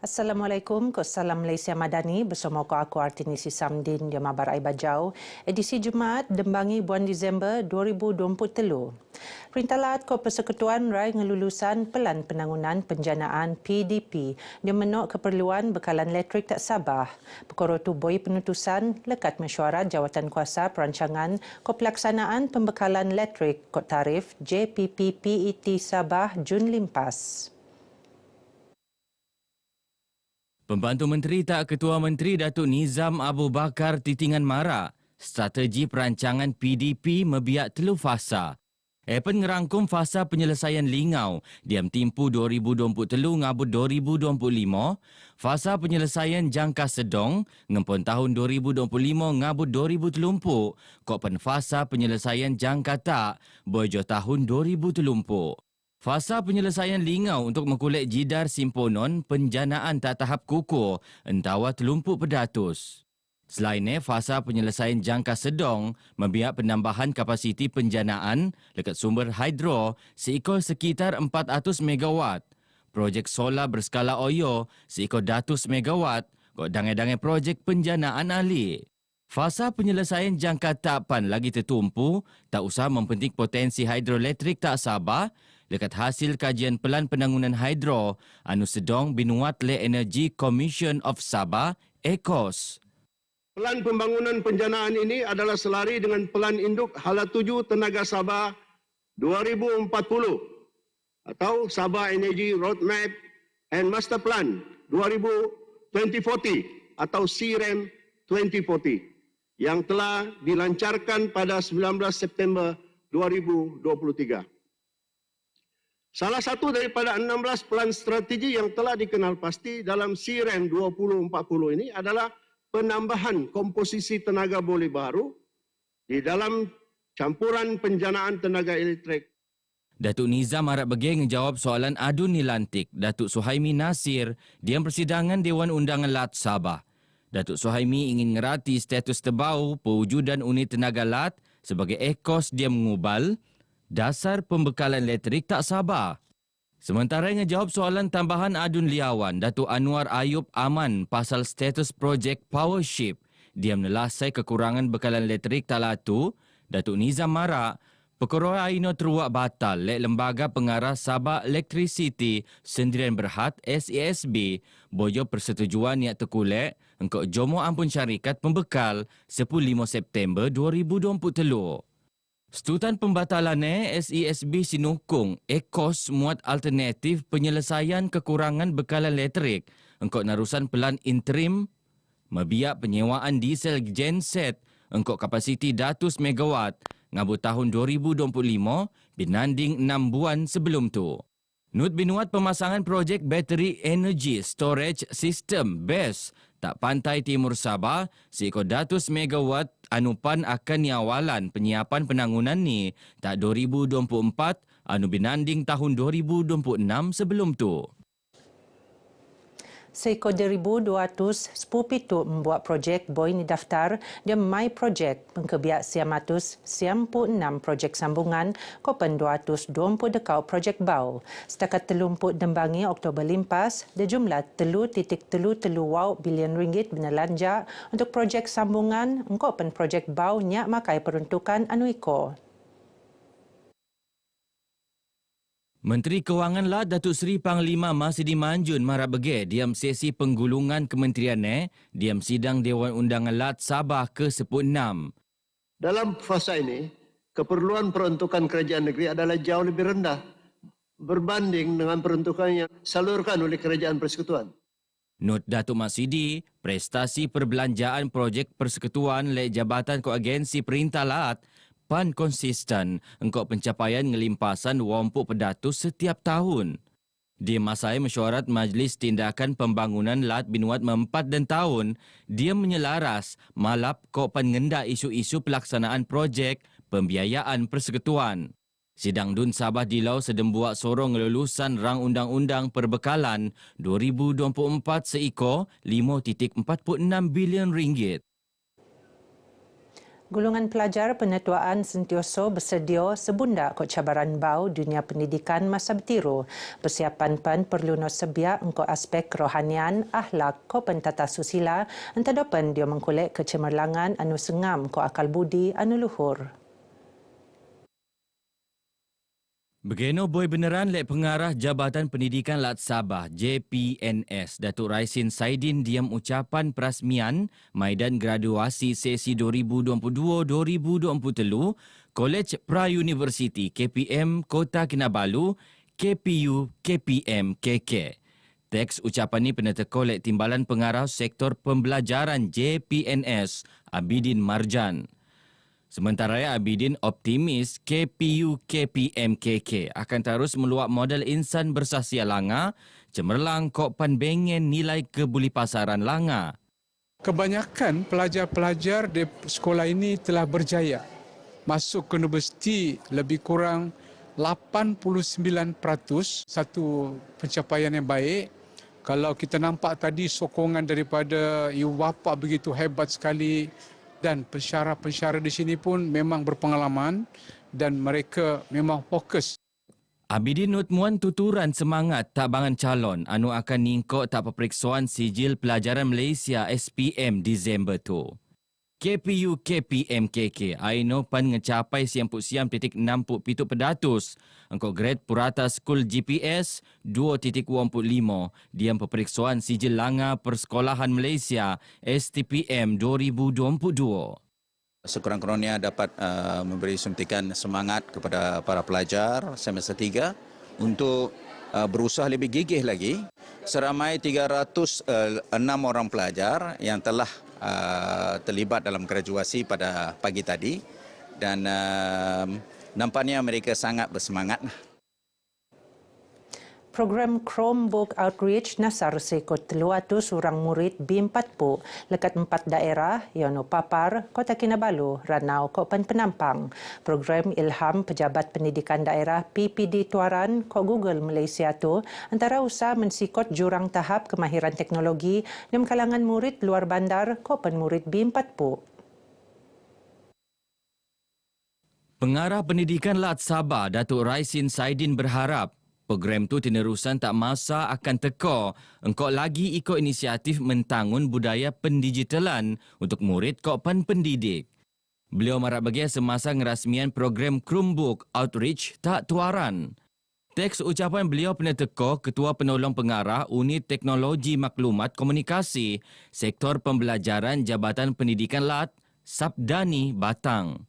Assalamualaikum, Salam Malaysia Madani bersama aku Artini Sisamdin di Mabar Air Bajau. Edisi Jumaat Dembangi bulan Disember 2023. Perintah Lahat Ko Persekutuan Rai ngelulusan Pelan Penangunan Penjanaan PDP dia menok keperluan bekalan elektrik tak Sabah. Perkara tu boi penutusan lekat mesyuarat jawatan kuasa perancangan ko pelaksanaan pembekalan elektrik kod tarif JPP-PET Sabah Jun limpas. Pembantu Menteri Tak Ketua Menteri Datuk Nizam Abu Bakar titingan mara strategi perancangan PDP mebiak telu fasa. Epen ngerangkum fasa penyelesaian lingau diam timpu 2023 ngabut 2025, fasa penyelesaian jangka sedong ngempon tahun 2025 ngabut 2030, kok pen fasa penyelesaian jangka tak bojo tahun 2030. Fasa penyelesaian lingau untuk mengkulek jidar simponon penjanaan tak tahap kukuh entawa telumpuk pedatus. Selainnya, fasa penyelesaian jangka sedong membiak penambahan kapasiti penjanaan dekat sumber hidro seekor sekitar 400 megawatt, projek solar berskala Oyo seekor 100 megawatt, kok dangai-dangai projek penjanaan ahli. Fasa penyelesaian jangka tapan lagi tertumpu, tak usah mempenting potensi hidroelektrik tak Sabah dekat hasil kajian Pelan Penangunan Hidro anu sedong binuat le Energy Commission of Sabah, ECOS. Pelan pembangunan penjanaan ini adalah selari dengan Pelan Induk Hala 7 Tenaga Sabah 2040 atau Sabah Energy Roadmap and Master Plan 2040 atau CREM 2040 yang telah dilancarkan pada 19 September 2023. Salah satu daripada 16 pelan strategi yang telah dikenal pasti dalam CREM 2040 ini adalah penambahan komposisi tenaga boleh baru di dalam campuran penjanaan tenaga elektrik. Datuk Nizam harap bagi menjawab soalan adun nilantik Datuk Suhaimi Nasir diam persidangan Dewan Undangan Lat Sabah. Datuk Suhaimi ingin ngerati status terbau pewujudan unit tenaga Lat sebagai ECOS dia mengubal dasar pembekalan elektrik tak Sabah. Sementara ngejawab soalan tambahan adun liawan, Datuk Anwar Ayub Aman pasal status projek Powership, dia menelasai kekurangan bekalan elektrik tak latu, Datuk Nizam marak, perkara aino teruak batal lek Lembaga Pengarah Sabah Electricity Sendirian Berhad SESB boyo persetujuan niat terkulek engkau jomo ampun syarikat pembekal 15 September 2023. Setutan pembatalannya, SESB sinukung ECOS muat alternatif penyelesaian kekurangan bekalan elektrik engkau narusan pelan interim mebiak penyewaan diesel genset engkau kapasiti 100 megawatt ngabut tahun 2025 binanding 6 bulan sebelum tu. Nut binuat pemasangan projek Battery Energy Storage System BESS tak pantai Timur Sabah seekor 100 megawatt anupan akan nyawalan penyiapan penangunan ni tak 2024 anu binanding tahun 2026 sebelum tu. Seekor 1,210 pitu membuat projek boi ni daftar dia My Project mengkebiak 196 projek sambungan kopen 220 dekau projek bau. Setakat telumput Dembangi Oktober limpas, dia jumlah 3.33 bilion ringgit benalanjak untuk projek sambungan kopen projek bau nyak makai peruntukan anu iko. Menteri Kewangan Lat Datuk Seri Panglima Masidi Manjun marah bege diam sesi penggulungan kementeriannya diam sidang Dewan Undangan Lat Sabah ke-16. Dalam fasa ini, keperluan peruntukan kerajaan negeri adalah jauh lebih rendah berbanding dengan peruntukan yang disalurkan oleh kerajaan persekutuan. Not Datuk Masidi, prestasi perbelanjaan projek persekutuan oleh Jabatan Koagensi Perintah Lat PAN konsisten engkau pencapaian ngelimpasan wampuk pedatus setiap tahun. Di masai mesyuarat Majlis Tindakan Pembangunan Lat binuat mempat dan tahun, dia menyelaras malap kok pengendak isu-isu pelaksanaan projek pembiayaan persekutuan. Sidang Dun Sabah Dilau sedembuak sorong lulusan rang undang-undang perbekalan 2024 seiko 5.46 bilion ringgit. Golongan pelajar penetuaan sentioso bersedia sebunda kod cabaran bau dunia pendidikan masa bertiru. Persiapan PAN perlu no sebiak engkau aspek kerohanian, ahlak, ko pentata susila, antadopen dia mengkolek kecemerlangan anu sengam ko akal budi anu luhur. Begeno boy beneran lek pengarah Jabatan Pendidikan Lat Sabah JPNS Datuk Raisin Saidin diam ucapan perasmian maidan graduasi sesi 2022-2023 Kolej Pra-Universiti KPM Kota Kinabalu KPU KPM KK. Teks ucapan ini peneteko lek Timbalan Pengarah Sektor Pembelajaran JPNS Abidin Marjan. Sementara Abidin optimis KPU KPM KK akan terus meluap model insan bersasia langa, cemerlang kok panbengen nilai kebulipasaran langa. Kebanyakan pelajar-pelajar di sekolah ini telah berjaya masuk ke universiti lebih kurang 89%, satu pencapaian yang baik. Kalau kita nampak tadi sokongan daripada ibu bapa begitu hebat sekali, dan pensyarah-pensyarah di sini pun memang berpengalaman dan mereka memang fokus. Abidin Nutmuan tuturan semangat tabangan calon anu akan ningkok tak peperiksuan sijil pelajaran Malaysia SPM Disember tu. KPU KPM KK aino pan ngecapai 90.67% engkau grade purata skul GPS 2.25 diam peperiksuan sijil langa persekolahan Malaysia STPM 2022. Sekurang-kurangnya dapat memberi suntikan semangat kepada para pelajar semester 3 untuk berusaha lebih gigih lagi. Seramai 306 orang pelajar yang telah terlibat dalam graduasi pada pagi tadi dan nampaknya mereka sangat bersemangat. Program Chromebook Outreach nasar sekot 300 orang murid B40 lekat 4 daerah iaitu Papar, Kota Kinabalu, Ranau, Kopan Penampang. Program Ilham Pejabat Pendidikan Daerah PPD Tuaran Ko Google Malaysia tu antara usaha mensikot jurang tahap kemahiran teknologi dalam kalangan murid luar bandar Kopan murid B40. Pengarah Pendidikan Lat Sabah Datuk Raisin Saidin berharap program tu tinerusan tak masa akan teka engkau lagi ikut inisiatif mentangun budaya pendigitalan untuk murid kopan pendidik. Beliau marah bagi semasa ngerasmian program Chromebook Outreach tak tuaran. Teks ucapan beliau peneteko Ketua Penolong Pengarah Unit Teknologi Maklumat Komunikasi Sektor Pembelajaran Jabatan Pendidikan Lat Sabdani Batang.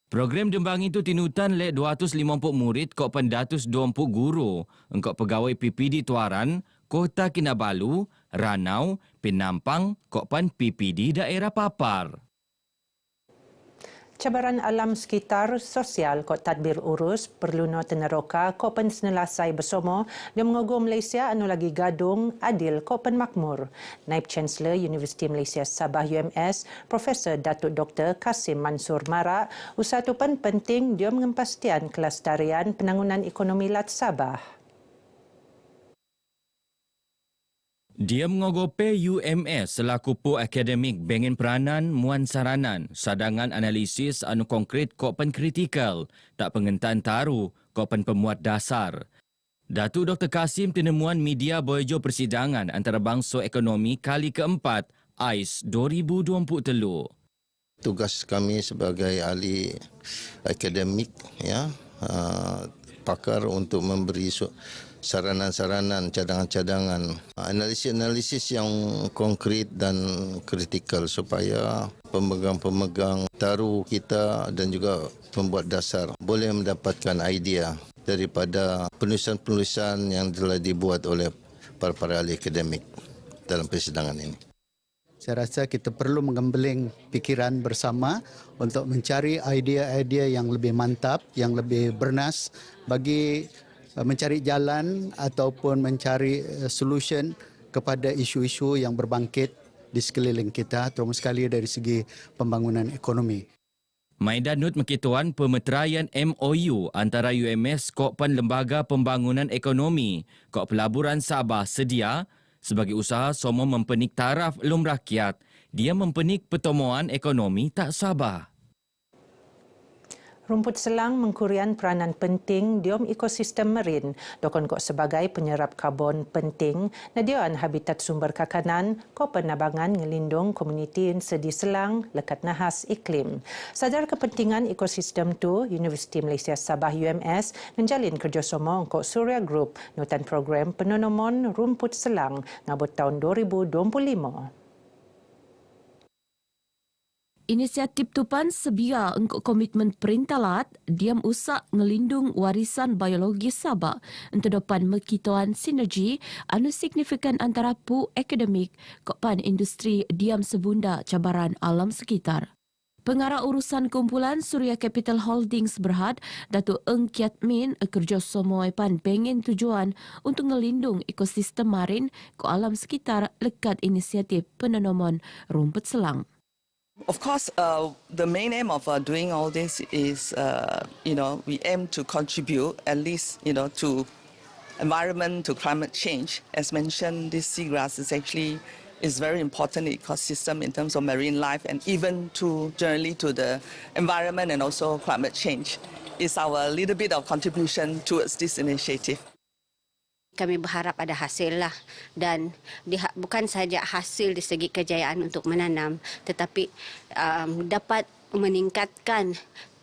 Program dembang itu tinutan lek 250 murid kok pendatus 20 guru engkau pegawai PPD Tuaran, Kota Kinabalu, Ranau, Penampang, kok pan PPD daerah Papar. Cabaran alam sekitar sosial kod tadbir urus perlu no teneroka kopen senelasai bersama dan mengogo Malaysia anu lagi gadung adil kopen makmur. Naib Chancellor Universiti Malaysia Sabah UMS Profesor Datuk Dr. Kasim Mansur Marak usaha tupan penting dia mengempastian kelestarian penangunan ekonomi Lat Sabah. Dia mengogope UMS selaku po akademik bengen peranan muan saranan sadangan analisis anu konkret kopen kritikal tak pengentan taru kopen pemuat dasar. Datuk Dr. Kasim tinemuan media bojo persidangan antarabangsa ekonomi kali keempat AIS 2023. Tugas kami sebagai ahli akademik pakar untuk memberi saranan-saranan, cadangan-cadangan, analisis-analisis yang konkret dan kritikal supaya pemegang-pemegang taru kita dan juga pembuat dasar boleh mendapatkan idea daripada penulisan-penulisan yang telah dibuat oleh para ahli akademik dalam persidangan ini. Saya rasa kita perlu menggembeling fikiran bersama untuk mencari idea-idea yang lebih mantap, yang lebih bernas bagi mencari jalan ataupun mencari solution kepada isu-isu yang berbangkit di sekeliling kita, terutama sekali dari segi pembangunan ekonomi. Maidan Nut Mekituan pemeteraian MOU antara UMS Kokpan Lembaga Pembangunan Ekonomi Kok Pelaburan Sabah sedia sebagai usaha somo mempenik taraf lum rakyat, dia mempenik pertemuan ekonomi tak Sabah. Rumput selang mengkurian peranan penting dalam ekosistem marin, dokon kok sebagai penyerap karbon penting, nadian habitat sumber kakanan, ko penabangan ngelindung komuniti sedi selang lekat nahas iklim. Sadar kepentingan ekosistem tu, Universiti Malaysia Sabah UMS menjalin kerjasama kok Surya Group nutan program penanaman rumput selang ngabut tahun 2025. Inisiatif Tupan sebia untuk komitmen Perintalat diam usak ngelindung warisan biologi Sabah untuk depan mekituan sinergi anu signifikan antara pu akademik kopan industri diam sebunda cabaran alam sekitar. Pengarah urusan kumpulan Surya Capital Holdings berhad, Datuk Eng Kiat Min kerjasama pan pengen tujuan untuk ngelindung ekosistem marin ke alam sekitar lekat inisiatif penanaman rumput selang. Of course, the main aim of doing all this is, we aim to contribute at least, to environment, to climate change. As mentioned, this seagrass is very important ecosystem in terms of marine life and even generally to the environment and also climate change. It's our little bit of contribution towards this initiative. Kami berharap ada hasil lah, dan bukan saja hasil di segi kejayaan untuk menanam, tetapi dapat meningkatkan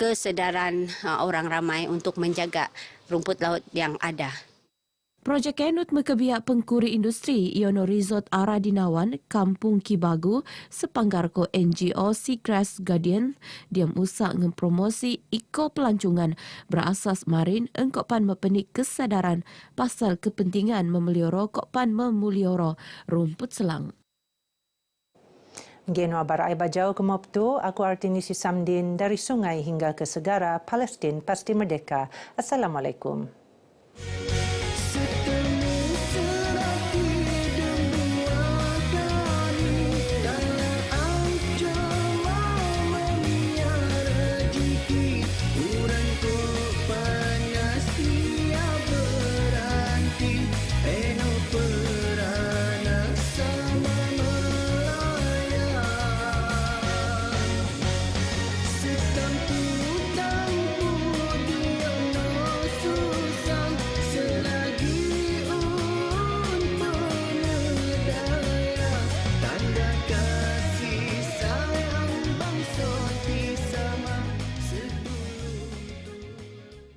kesedaran orang ramai untuk menjaga rumput laut yang ada. Projek Kenut mekebiak pengkuri industri Iono Resort Aradinawan, Kampung Kibagu, sepanggar ko NGO Seagrass Guardian, diam usak ngempromosi iko pelancongan berasas marin engkopan mepenik kesedaran pasal kepentingan memelioro kopan memulioro rumput selang. Geno Barai Bajau kemop tu, aku Artinisi Samdin dari sungai hingga ke segara Palestin pasti merdeka. Assalamualaikum.